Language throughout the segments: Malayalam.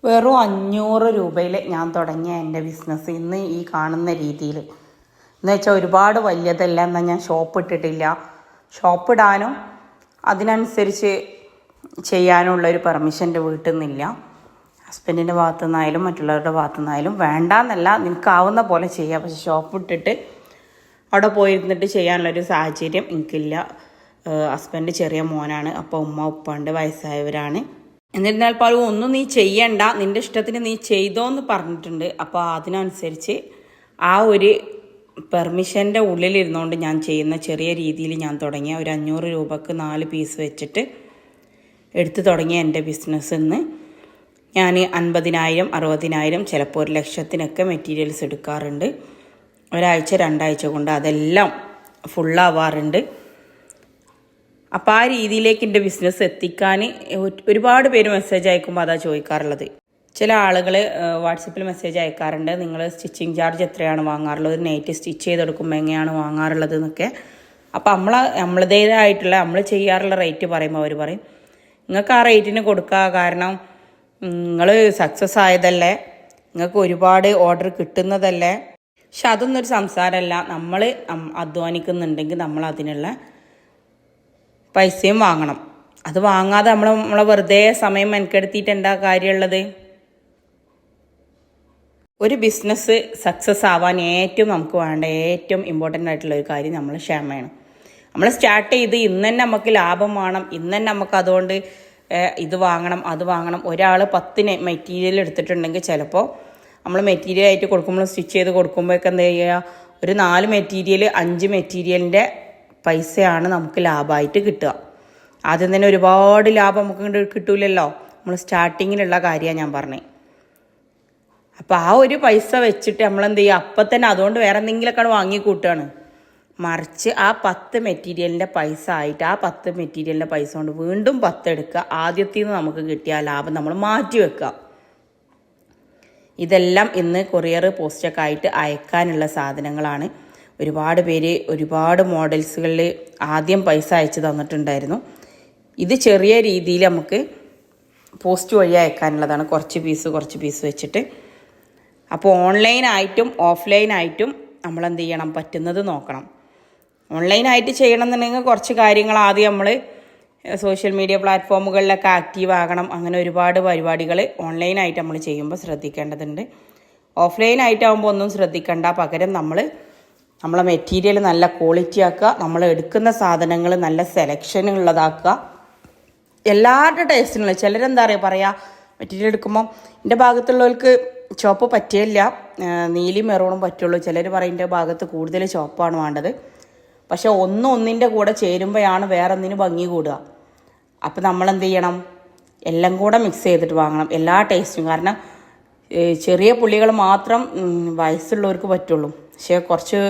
വെറും 500 രൂപയിൽ ഞാൻ തുടങ്ങിയ എൻ്റെ ബിസിനസ് ഇന്ന് ഈ കാണുന്ന രീതിയിൽ എന്ന് വെച്ചാൽ ഒരുപാട് വലിയതല്ല. എന്നാൽ ഞാൻ ഷോപ്പ് ഇട്ടിട്ടില്ല. ഷോപ്പ് ഇടാനും അതിനനുസരിച്ച് ചെയ്യാനുള്ളൊരു പെർമിഷൻ്റെ വീട്ടിൽ നിന്നില്ല. ഹസ്ബൻഡിൻ്റെ ഭാഗത്തു നിന്നായാലും മറ്റുള്ളവരുടെ ഭാഗത്തു നിന്നായാലും വേണ്ടാന്നല്ല, നിനക്കാവുന്ന പോലെ ചെയ്യാം. പക്ഷെ ഷോപ്പ് ഇട്ടിട്ട് അവിടെ പോയിരുന്നിട്ട് ചെയ്യാനുള്ളൊരു സാഹചര്യം എനിക്കില്ല. ഹസ്ബൻഡ് ചെറിയ മോനാണ്, അപ്പോൾ ഉമ്മ ഉപ്പണ്ട് വയസ്സായവരാണ്. എന്നിരുന്നാൽ പോലും ഒന്നും നീ ചെയ്യണ്ട, നിൻ്റെ ഇഷ്ടത്തിന് നീ ചെയ്തോ എന്ന് പറഞ്ഞിട്ടുണ്ട്. അപ്പോൾ അതിനനുസരിച്ച് ആ ഒരു പെർമിഷൻ്റെ ഉള്ളിലിരുന്നുകൊണ്ട് ഞാൻ ചെയ്യുന്ന ചെറിയ രീതിയിൽ ഞാൻ തുടങ്ങിയ ഒരു 500 രൂപക്ക് 4 പീസ് വെച്ചിട്ട് എടുത്തു തുടങ്ങിയ എൻ്റെ ബിസിനസ് ഇന്ന് ഞാൻ 50,000 60,000 ചിലപ്പോൾ 1,00,000-നൊക്കെ മെറ്റീരിയൽസ് എടുക്കാറുണ്ട്. ഒരാഴ്ച 2 ആഴ്ച കൊണ്ട് അതെല്ലാം ഫുള്ളാവാറുണ്ട്. അപ്പോൾ ആ രീതിയിലേക്ക് എൻ്റെ ബിസിനസ് എത്തിക്കാൻ ഒരുപാട് പേര് മെസ്സേജ് അയക്കുമ്പോൾ അതാ ചോദിക്കാറുള്ളത്. ചില ആളുകൾ വാട്സപ്പിൽ മെസ്സേജ് അയക്കാറുണ്ട്, നിങ്ങൾ സ്റ്റിച്ചിങ് ചാർജ് എത്രയാണ് വാങ്ങാറുള്ളത്, നൈറ്റ് സ്റ്റിച്ച് ചെയ്തെടുക്കുമ്പോൾ എങ്ങനെയാണ് വാങ്ങാറുള്ളത് എന്നൊക്കെ. അപ്പോൾ നമ്മളതേതായിട്ടുള്ള നമ്മൾ ചെയ്യാറുള്ള റേറ്റ് പറയുമ്പോൾ അവർ പറയും നിങ്ങൾക്ക് ആ റേറ്റിന് കൊടുക്കുക, കാരണം നിങ്ങൾ സക്സസ് ആയതല്ലേ, നിങ്ങൾക്ക് ഒരുപാട് ഓർഡർ കിട്ടുന്നതല്ലേ. പക്ഷെ അതൊന്നും ഒരു സംസാരമല്ല. നമ്മൾ അധ്വാനിക്കുന്നുണ്ടെങ്കിൽ നമ്മൾ അതിനുള്ള പൈസയും വാങ്ങണം. അത് വാങ്ങാതെ നമ്മളെ വെറുതെ സമയം മെനക്കെടുത്തിയിട്ട് എന്താ കാര്യമുള്ളത്? ഒരു ബിസിനസ് സക്സസ് ആവാൻ നമുക്ക് വേണ്ട ഏറ്റവും ഇമ്പോർട്ടൻ്റ് ആയിട്ടുള്ള ഒരു കാര്യം നമ്മൾ ക്ഷമയാണ്. നമ്മൾ സ്റ്റാർട്ട് ചെയ്ത് ഇന്ന് തന്നെ നമുക്ക് ലാഭം വേണം, ഇന്ന് തന്നെ നമുക്ക് അതുകൊണ്ട് ഇത് വാങ്ങണം അത് വാങ്ങണം. ഒരാൾ 10 മെറ്റീരിയൽ എടുത്തിട്ടുണ്ടെങ്കിൽ ചിലപ്പോൾ നമ്മൾ മെറ്റീരിയൽ ആയിട്ട് കൊടുക്കുമ്പോൾ സ്റ്റിച്ച് ചെയ്ത് കൊടുക്കുമ്പോഴൊക്കെ എന്താ ചെയ്യുക, ഒരു 4 മെറ്റീരിയൽ 5 മെറ്റീരിയലിൻ്റെ പൈസയാണ് നമുക്ക് ലാഭമായിട്ട് കിട്ടുക. ആദ്യം തന്നെ ഒരുപാട് ലാഭം നമുക്ക് കിട്ടൂലല്ലോ. നമ്മൾ സ്റ്റാർട്ടിങ്ങിലുള്ള കാര്യമാണ് ഞാൻ പറഞ്ഞത്. അപ്പോൾ ആ ഒരു പൈസ വെച്ചിട്ട് നമ്മളെന്ത് ചെയ്യുക, അപ്പം തന്നെ അതുകൊണ്ട് വേറെ എന്തെങ്കിലുമൊക്കെ വാങ്ങിക്കൂട്ടുകയാണ്. മറിച്ച് ആ 10 മെറ്റീരിയലിൻ്റെ പൈസ ആയിട്ട് ആ 10 മെറ്റീരിയലിൻ്റെ പൈസ കൊണ്ട് വീണ്ടും 10 എടുക്കുക. ആദ്യത്തിൽ നിന്ന് നമുക്ക് കിട്ടിയ ലാഭം നമ്മൾ മാറ്റി വെക്കുക. ഇതെല്ലാം ഇന്ന് കൊറിയർ പോസ്റ്റൊക്കെ ആയിട്ട് അയക്കാനുള്ള സാധനങ്ങളാണ്. ഒരുപാട് പേര് ഒരുപാട് മോഡൽസുകളിൽ ആദ്യം പൈസ അയച്ചു തന്നിട്ടുണ്ടായിരുന്നു. ഇത് ചെറിയ രീതിയിൽ നമുക്ക് പോസ്റ്റ് വഴി അയക്കാനുള്ളതാണ്, കുറച്ച് പീസ് വെച്ചിട്ട്. അപ്പോൾ ഓൺലൈനായിട്ടും ഓഫ്ലൈനായിട്ടും നമ്മളെന്ത് ചെയ്യണം, പറ്റുന്നത് നോക്കണം. ഓൺലൈനായിട്ട് ചെയ്യണം എന്നുണ്ടെങ്കിൽ കുറച്ച് കാര്യങ്ങൾ ആദ്യം നമ്മൾ സോഷ്യൽ മീഡിയ പ്ലാറ്റ്ഫോമുകളിലൊക്കെ ആക്റ്റീവ് ആകണം. അങ്ങനെ ഒരുപാട് പരിപാടികൾ ഓൺലൈനായിട്ട് നമ്മൾ ചെയ്യുമ്പോൾ ശ്രദ്ധിക്കേണ്ടതുണ്ട്. ഓഫ്ലൈനായിട്ടാകുമ്പോൾ ഒന്നും ശ്രദ്ധിക്കേണ്ട, പകരം നമ്മളെ മെറ്റീരിയൽ നല്ല ക്വാളിറ്റി ആക്കുക, നമ്മൾ എടുക്കുന്ന സാധനങ്ങൾ നല്ല സെലക്ഷനുള്ളതാക്കുക. എല്ലാവരുടെ ടേസ്റ്റിനുള്ള ചിലരെന്താ പറയുക മെറ്റീരിയൽ എടുക്കുമ്പോൾ എൻ്റെ ഭാഗത്തുള്ളവർക്ക് ചുവപ്പ് പറ്റില്ല, നീലി മെറൂണും പറ്റുള്ളൂ. ചിലർ പറയും എൻ്റെ ഭാഗത്ത് കൂടുതൽ ചുവപ്പാണ് വേണ്ടത്. പക്ഷെ ഒന്നിൻ്റെ കൂടെ ചേരുമ്പോഴാണ് വേറൊന്നിന് ഭംഗി കൂടുക. അപ്പോൾ നമ്മളെന്ത് ചെയ്യണം, എല്ലാം കൂടെ മിക്സ് ചെയ്തിട്ട് വാങ്ങണം, എല്ലാ ടേസ്റ്റും. കാരണം ചെറിയ പുള്ളികൾ മാത്രം വയസ്സുള്ളവർക്ക് പറ്റുള്ളൂ. പക്ഷേ കുറച്ച്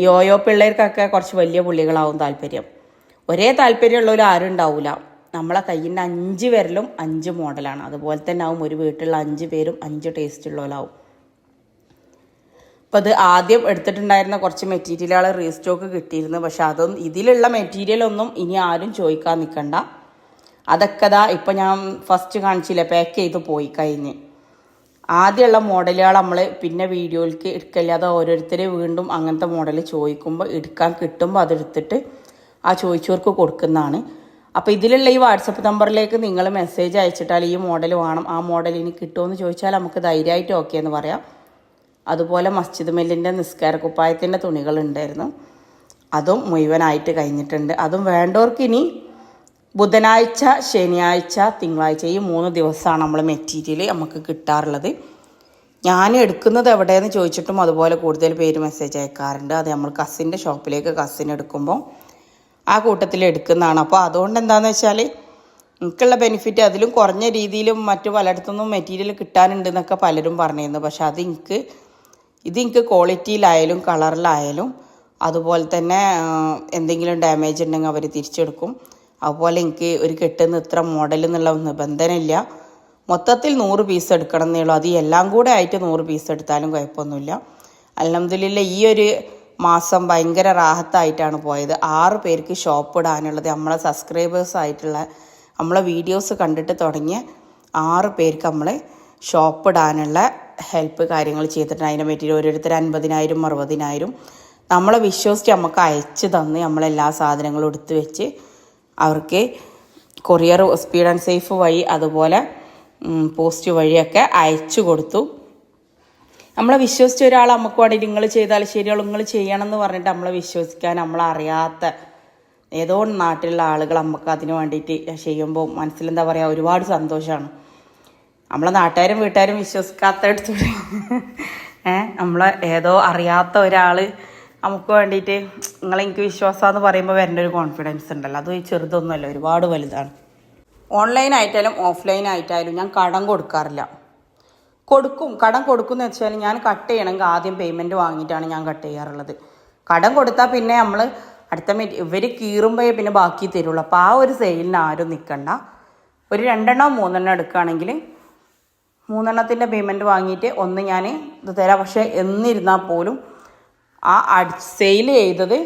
യോയോ പിള്ളേർക്കൊക്കെ കുറച്ച് വലിയ പുള്ളികളാവും താല്പര്യം. ഒരേ താല്പര്യമുള്ളവർ ആരും ഉണ്ടാവില്ല. നമ്മളെ കയ്യിൻ്റെ 5 വിരലും 5 മോഡലാണ്. അതുപോലെ തന്നെ ആവും ഒരു വീട്ടിലുള്ള 5 പേരും 5 ടേസ്റ്റ് ഉള്ളവരാവും. അപ്പോൾ അത് ആദ്യം എടുത്തിട്ടുണ്ടായിരുന്ന കുറച്ച് മെറ്റീരിയലുകൾ റീസ്റ്റോക്ക് കിട്ടിയിരുന്നു. പക്ഷെ ഇതിലുള്ള മെറ്റീരിയലൊന്നും ഇനി ആരും ചോദിക്കാൻ നിൽക്കണ്ട. അതൊക്കെ ഇപ്പം ഞാൻ ഫസ്റ്റ് കാണിച്ചില്ലേ, പാക്ക് ചെയ്ത് പോയി കഴിഞ്ഞ്. ആദ്യമുള്ള മോഡലുകൾ നമ്മൾ പിന്നെ വീഡിയോയിലേക്ക് എടുക്കില്ലാതെ ഓരോരുത്തർ വീണ്ടും അങ്ങനത്തെ മോഡൽ ചോദിക്കുമ്പോൾ എടുക്കാൻ കിട്ടുമ്പോൾ അതെടുത്തിട്ട് ആ ചോദിച്ചവർക്ക് കൊടുക്കുന്നതാണ്. അപ്പോൾ ഇതിലുള്ള ഈ വാട്സപ്പ് നമ്പറിലേക്ക് നിങ്ങൾ മെസ്സേജ് അയച്ചിട്ടാൽ ഈ മോഡൽ വേണം, ആ മോഡൽ ഇനി കിട്ടുമെന്ന് ചോദിച്ചാൽ നമുക്ക് ധൈര്യമായിട്ട് ഓക്കെ എന്ന് പറയാം. അതുപോലെ മസ്ജിദ് മെല്ലിൻ്റെ നിസ്കാരക്കുപ്പായത്തിൻ്റെ തുണികളുണ്ടായിരുന്നു, അതും മുഴുവനായിട്ട് കഴിഞ്ഞിട്ടുണ്ട്. അതും വേണ്ടവർക്ക് ഇനി ബുധനാഴ്ച ശനിയാഴ്ച തിങ്കളാഴ്ച ഈ 3 ദിവസമാണ് നമ്മൾ മെറ്റീരിയൽ നമുക്ക് കിട്ടാറുള്ളത്. ഞാൻ എടുക്കുന്നത് എവിടെയെന്ന് ചോദിച്ചിട്ടും അതുപോലെ കൂടുതൽ പേര് മെസ്സേജ് അയക്കാറുണ്ട്. അത് നമ്മൾ കസിൻ്റെ ഷോപ്പിലേക്ക് കസിൻ എടുക്കുമ്പോൾ ആ കൂട്ടത്തിൽ എടുക്കുന്നതാണ്. അപ്പോൾ അതുകൊണ്ട് എന്താണെന്ന് വെച്ചാൽ എനിക്കുള്ള ബെനിഫിറ്റ് അതിലും കുറഞ്ഞ രീതിയിലും മറ്റു പലയിടത്തുനിന്നും മെറ്റീരിയൽ കിട്ടാനുണ്ടെന്നൊക്കെ പലരും പറഞ്ഞിരുന്നു. പക്ഷെ ഇതെനിക്ക് ക്വാളിറ്റിയിലായാലും കളറിലായാലും അതുപോലെ തന്നെ എന്തെങ്കിലും ഡാമേജ് ഉണ്ടെങ്കിൽ അവർ തിരിച്ചെടുക്കും. അതുപോലെ എനിക്ക് ഒരു കെട്ടുന്ന ഇത്ര മോഡൽ എന്നുള്ള നിബന്ധനയില്ല. മൊത്തത്തിൽ 100 പീസ് എടുക്കണം എന്നേ ഉള്ളൂ. അത് എല്ലാം കൂടെ ആയിട്ട് 100 പീസ് എടുത്താലും കുഴപ്പമൊന്നുമില്ല. അൽഹംദുലില്ലാഹ് ഈ ഒരു മാസം ഭയങ്കര റാഹത്തായിട്ടാണ് പോയത്. 6 പേർക്ക് ഷോപ്പ് ഇടാനുള്ളത് നമ്മളെ സബ്സ്ക്രൈബേഴ്സ് ആയിട്ടുള്ള നമ്മളെ വീഡിയോസ് കണ്ടിട്ട് തുടങ്ങിയ 6 പേർക്ക് നമ്മൾ ഷോപ്പ് ഇടാനുള്ള ഹെൽപ്പ് കാര്യങ്ങൾ ചെയ്തിട്ടുണ്ട്. അതിനെ പറ്റി ഓരോരുത്തർ 50,000 60,000 നമ്മളെ വിശ്വസിച്ച് നമുക്ക് അയച്ച് തന്ന് നമ്മളെല്ലാ സാധനങ്ങളും എടുത്ത് വെച്ച് അവർക്ക് കൊറിയർ സ്പീഡ് ആൻഡ് സേഫ് വഴി അതുപോലെ പോസ്റ്റ് വഴിയൊക്കെ അയച്ചു കൊടുത്തു. നമ്മളെ വിശ്വസിച്ച ഒരാൾ നമുക്ക് വേണ്ടി നിങ്ങൾ ചെയ്താൽ ശരിയുള്ളൂ, നിങ്ങൾ ചെയ്യണം എന്ന് പറഞ്ഞിട്ട് നമ്മളെ വിശ്വസിക്കാൻ നമ്മളറിയാത്ത ഏതോ നാട്ടിലുള്ള ആളുകൾ നമുക്ക് അതിന് വേണ്ടിയിട്ട് ചെയ്യുമ്പോൾ മനസ്സിലെന്താ പറയുക, ഒരുപാട് സന്തോഷമാണ്. നമ്മളെ നാട്ടുകാരും വീട്ടുകാരും വിശ്വസിക്കാത്തടുത്ത് നമ്മളെ ഏതോ അറിയാത്ത ഒരാൾ നമുക്ക് വേണ്ടിയിട്ട് നിങ്ങളെനിക്ക് വിശ്വാസമെന്ന് പറയുമ്പോൾ വരേണ്ട ഒരു കോൺഫിഡൻസ് ഉണ്ടല്ലോ, അത് ചെറുതൊന്നുമല്ല, ഒരുപാട് വലുതാണ്. ഓൺലൈനായിട്ടായാലും ഓഫ്ലൈനായിട്ടായാലും ഞാൻ കടം കൊടുക്കാറില്ല. കടം കൊടുക്കുമെന്ന് വെച്ചാൽ ഞാൻ കട്ട് ചെയ്യണമെങ്കിൽ ആദ്യം പേയ്മെൻറ്റ് വാങ്ങിയിട്ടാണ് ഞാൻ കട്ട് ചെയ്യാറുള്ളത്. കടം കൊടുത്താൽ പിന്നെ നമ്മൾ അടുത്ത ഇവർ കീറുമ്പോഴേ പിന്നെ ബാക്കി തരുള്ളൂ. അപ്പോൾ ആ ഒരു സെയിലിന് ആരും നിൽക്കണ്ട. ഒരു 2 3 എടുക്കുകയാണെങ്കിൽ 3 പേയ്മെൻറ്റ് വാങ്ങിയിട്ട് ഒന്ന് ഞാൻ ഇത് തരാം. പക്ഷേ എന്നിരുന്നാൽ പോലും ആ സെയിൽ ചെയ്തത്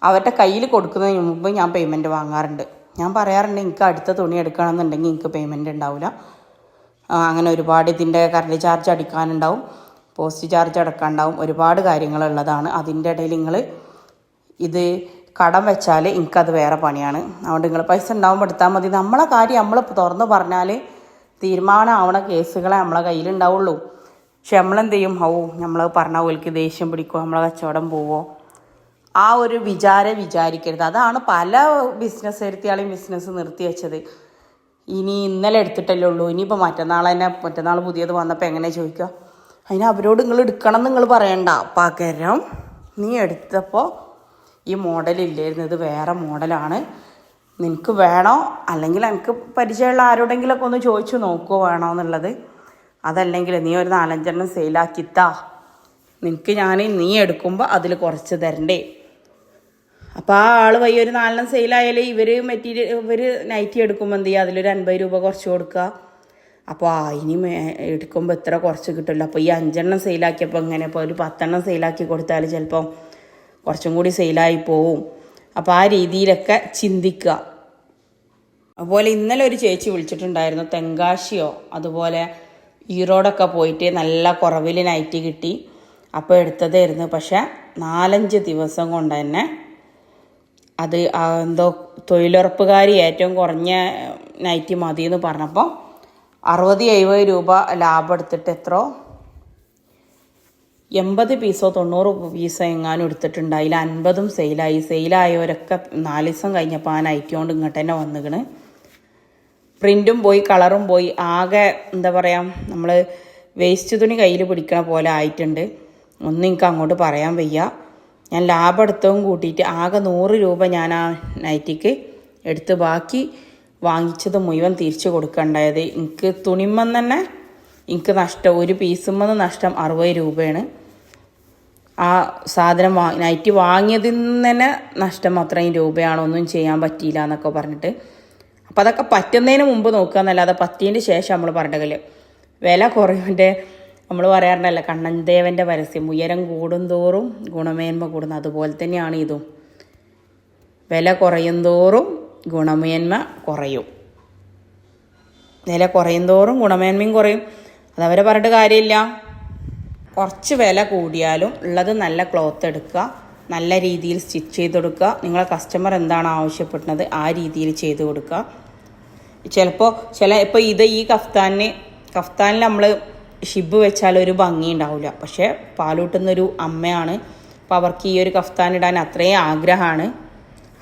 അവരുടെ കയ്യിൽ കൊടുക്കുന്നതിന് മുമ്പ് ഞാൻ പേയ്മെൻറ്റ് വാങ്ങാറുണ്ട്. ഞാൻ പറയാറുണ്ട് എനിക്ക് അടുത്ത തുണി എടുക്കണമെന്നുണ്ടെങ്കിൽ എനിക്ക് പേയ്മെൻറ്റ് ഉണ്ടാവില്ല. അങ്ങനെ ഒരുപാട് ഇതിൻ്റെ കറണ്ട് ചാർജ് അടിക്കാനുണ്ടാവും, പോസ്റ്റ് ചാർജ് അടക്കാനുണ്ടാവും, ഒരുപാട് കാര്യങ്ങളുള്ളതാണ്. അതിൻ്റെ ഇടയിൽ നിങ്ങൾ ഇത് കടം വെച്ചാൽ എനിക്കത് വേറെ പണിയാണ്. അതുകൊണ്ട് നിങ്ങൾ പൈസ ഉണ്ടാവുമ്പോൾ എടുത്താൽ മതി. നമ്മളെ കാര്യം നമ്മൾ തുറന്ന് പറഞ്ഞാൽ തീരുമാനമാവണ കേസുകളെ നമ്മളെ കയ്യിലുണ്ടാവുള്ളൂ. പക്ഷെ നമ്മളെന്ത് ചെയ്യും, നമ്മൾ പറഞ്ഞ പോലേക്ക് ദേഷ്യം പിടിക്കുമോ, നമ്മളെ കച്ചവടം പോവോ, ആ ഒരു വിചാരിക്കരുത്. അതാണ് പല ബിസിനസ്സുകാരെയും ബിസിനസ് നിർത്തി വെച്ചത്. ഇനി ഇന്നലെ എടുത്തിട്ടല്ലേ ഉള്ളൂ, ഇനിയിപ്പോൾ മറ്റന്നാൾ പുതിയത് വന്നപ്പോൾ എങ്ങനെ ചോദിക്കുക. അതിന് അവരോട് നിങ്ങൾ എടുക്കണം എന്ന് നിങ്ങൾ പറയണ്ട. പകരം നീ എടുത്തപ്പോൾ ഈ മോഡലില്ലായിരുന്നു, ഇത് വേറെ മോഡലാണ്, നിനക്ക് വേണോ, അല്ലെങ്കിൽ എനിക്ക് പരിചയമുള്ള ആരോടെങ്കിലൊക്കെ ഒന്ന് ചോദിച്ചു നോക്കുമോ വേണോ എന്നുള്ളത്. അതല്ലെങ്കിൽ നീ ഒരു 4-5 സെയിലാക്കിത്താ, നിനക്ക് നീ എടുക്കുമ്പോൾ അതിൽ കുറച്ച് തരണ്ടേ. അപ്പോൾ ആ ആൾ വയ്യ ഒരു 4 സെയിലായാലും ഇവർ നൈറ്റി എടുക്കുമ്പോൾ എന്ത് ചെയ്യുക, അതിലൊരു 50 രൂപ കുറച്ച് കൊടുക്കുക. അപ്പോൾ ഇനി എടുക്കുമ്പോൾ ഇത്ര കുറച്ച് കിട്ടില്ല. അപ്പോൾ ഈ 5 സെയിലാക്കിയപ്പോൾ ഇങ്ങനെ ഇപ്പോൾ ഒരു 10 സെയിലാക്കി കൊടുത്താൽ ചിലപ്പം കുറച്ചും കൂടി സെയിലായി പോവും. അപ്പോൾ ആ രീതിയിലൊക്കെ ചിന്തിക്കുക. അതുപോലെ ഇന്നലെ ഒരു ചേച്ചി വിളിച്ചിട്ടുണ്ടായിരുന്നു, തെങ്കാശിയോ അതുപോലെ ഈറോഡൊക്കെ പോയിട്ട് നല്ല കുറവിൽ നൈറ്റി കിട്ടി, അപ്പോൾ എടുത്തതായിരുന്നു. പക്ഷേ 4-5 ദിവസം കൊണ്ട് തന്നെ അത് എന്തോ തൊഴിലുറപ്പുകാരി ഏറ്റവും കുറഞ്ഞ നൈറ്റി മതി എന്ന് പറഞ്ഞപ്പോൾ 60-70 രൂപ ലാഭം എടുത്തിട്ട് എത്രയോ 80 പീസോ 90 പീസോ എങ്ങാനും എടുത്തിട്ടുണ്ട്. അതിൽ 50 സെയിലായി. സെയിലായവരൊക്കെ 4 ദിവസം കഴിഞ്ഞപ്പോൾ ആ നൈറ്റി കൊണ്ട് ഇങ്ങോട്ട് തന്നെ വന്നിക്കണ്. പ്രിൻറ്റും പോയി, കളറും പോയി, ആകെ എന്താ പറയുക, നമ്മൾ വേസ്റ്റ് തുണി കയ്യിൽ പിടിക്കണ പോലെ ആയിട്ടുണ്ട്. ഒന്നും എനിക്ക് അങ്ങോട്ട് പറയാൻ വയ്യ. ഞാൻ ലാഭം എടുത്തതും കൂട്ടിയിട്ട് ആകെ 100 രൂപ ഞാൻ ആ നൈറ്റിക്ക് എടുത്ത് ബാക്കി വാങ്ങിച്ചത് മുഴുവൻ തിരിച്ചു കൊടുക്കണ്ടായത്. എനിക്ക് തുണിമ്മൻ തന്നെ എനിക്ക് നഷ്ടം, ഒരു പീസുമെന്ന് നഷ്ടം 60 രൂപയാണ്. ആ സാധനം നൈറ്റി വാങ്ങിയതിൽ നിന്ന് തന്നെ നഷ്ടം അത്രയും രൂപയാണ്, ഒന്നും ചെയ്യാൻ പറ്റിയില്ല എന്നൊക്കെ പറഞ്ഞിട്ട്. അപ്പോൾ അതൊക്കെ പറ്റുന്നതിന് മുമ്പ് നോക്കുക എന്നല്ലാതെ പറ്റിയതിൻ്റെ ശേഷം നമ്മൾ പറഞ്ഞില്ല. വില കുറവിൻ്റെ നമ്മൾ പറയാറുണ്ടല്ലോ, കണ്ണൻദേവൻ്റെ പരസ്യം, ഉയരം കൂടുന്തോറും ഗുണമേന്മ കൂടുന്നു. അതുപോലെ തന്നെയാണ് ഇതും. വില കുറയും തോറും ഗുണമേന്മ കുറയും. വില കുറയും തോറും ഗുണമേന്മയും കുറയും. അതവരെ പറഞ്ഞിട്ട് കാര്യമില്ല. കുറച്ച് വില കൂടിയാലും ഉള്ളത് നല്ല ക്ലോത്ത് എടുക്കുക, നല്ല രീതിയിൽ സ്റ്റിച്ച് ചെയ്ത് കൊടുക്കുക. നിങ്ങളെ കസ്റ്റമർ എന്താണ് ആവശ്യപ്പെടുന്നത് ആ രീതിയിൽ ചെയ്ത് കൊടുക്കുക. ചിലപ്പോൾ ഇപ്പോൾ ഈ കഫ്താനിൽ നമ്മൾ ഷിബ് വെച്ചാൽ ഒരു ഭംഗി ഉണ്ടാവില്ല. പക്ഷേ പാലൂട്ടുന്നൊരു അമ്മയാണ്, അപ്പോൾ അവർക്ക് ഈ ഒരു കഫ്താൻ ഇടാൻ അത്രയും ആഗ്രഹമാണ്.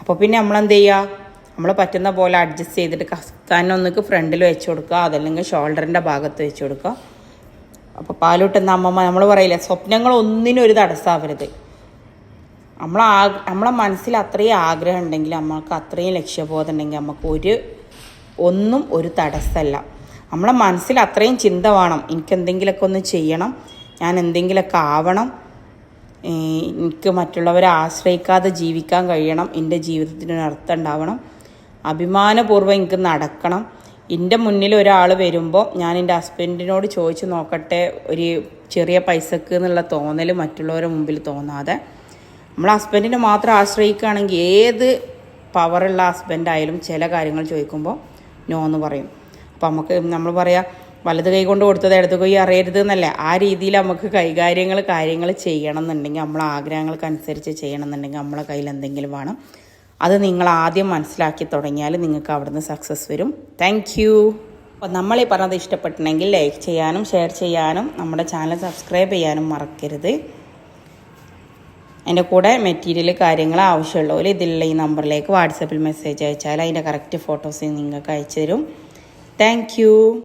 അപ്പോൾ പിന്നെ നമ്മളെന്ത് ചെയ്യുക, നമ്മൾ പറ്റുന്ന പോലെ അഡ്ജസ്റ്റ് ചെയ്തിട്ട് കഫ്താനൊന്നിക്ക് ഫ്രണ്ടിൽ വെച്ച് കൊടുക്കുക, അതല്ലെങ്കിൽ ഷോൾഡറിൻ്റെ ഭാഗത്ത് വെച്ച് കൊടുക്കുക. അപ്പോൾ പാലൂട്ടുന്ന അമ്മമ്മ നമ്മൾ പറയില്ലേ, സ്വപ്നങ്ങളൊന്നിനും ഒരു തടസ്സമാവരുത്. നമ്മളെ മനസ്സിൽ അത്രയും ആഗ്രഹം ഉണ്ടെങ്കിൽ, നമ്മൾക്ക് അത്രയും ലക്ഷ്യബോധം ഉണ്ടെങ്കിൽ നമുക്ക് ഒന്നും ഒരു തടസ്സമല്ല. നമ്മളെ മനസ്സിൽ അത്രയും ചിന്ത വേണം, എനിക്ക് എന്തെങ്കിലുമൊക്കെ ഒന്ന് ചെയ്യണം, ഞാൻ എന്തെങ്കിലുമൊക്കെ ആവണം, എനിക്ക് മറ്റുള്ളവരെ ആശ്രയിക്കാതെ ജീവിക്കാൻ കഴിയണം, എൻ്റെ ജീവിതത്തിന് അർത്ഥം ഉണ്ടാവണം, അഭിമാനപൂർവ്വം എനിക്ക് നടക്കണം. എൻ്റെ മുന്നിൽ ഒരാൾ വരുമ്പോൾ ഞാൻ എൻ്റെ ഹസ്ബൻഡിനോട് ചോദിച്ച് നോക്കട്ടെ, ഒരു ചെറിയ പൈസക്ക് എന്നുള്ള തോന്നൽ മറ്റുള്ളവരുടെ മുമ്പിൽ തോന്നാതെ നമ്മൾ ഹസ്ബൻഡിനെ മാത്രം ആശ്രയിക്കുകയാണെങ്കിൽ ഏത് പവറുള്ള ഹസ്ബൻഡായാലും ചില കാര്യങ്ങൾ ചോദിക്കുമ്പോൾ നോ എന്ന് പറയും. അപ്പോൾ ഇപ്പം നമുക്ക് നമ്മൾ പറയാം വലത് കൈ കൊണ്ട് കൊടുത്തത് ഇടത് കൈ അറിയരുത് എന്നല്ലേ, ആ രീതിയിൽ നമുക്ക് കാര്യങ്ങൾ ചെയ്യണം എന്നുണ്ടെങ്കിൽ നമ്മളെ ആഗ്രഹങ്ങൾക്കനുസരിച്ച് ചെയ്യണം എന്നുണ്ടെങ്കിൽ നമ്മളെ കയ്യിൽ എന്തെങ്കിലും വേണം. അത് നിങ്ങൾ ആദ്യം മനസ്സിലാക്കി തുടങ്ങിയാൽ നിങ്ങൾക്ക് അവിടുന്ന് സക്സസ് വരും. Thank you. അപ്പോൾ നമ്മളീ പറഞ്ഞത് ഇഷ്ടപ്പെട്ടിട്ടുണ്ടെങ്കിൽ ലൈക്ക് ചെയ്യാനും ഷെയർ ചെയ്യാനും നമ്മുടെ ചാനൽ സബ്സ്ക്രൈബ് ചെയ്യാനും മറക്കരുത്. അതിൻ്റെ കൂടെ മെറ്റീരിയൽ കാര്യങ്ങൾ ആവശ്യമുള്ളവർ ഇതിലുള്ള ഈ നമ്പറിലേക്ക് വാട്സപ്പിൽ മെസ്സേജ് അയച്ചാൽ അതിൻ്റെ കറക്റ്റ് ഫോട്ടോസ് നിങ്ങൾക്ക് അയച്ചു തരും. Thank you.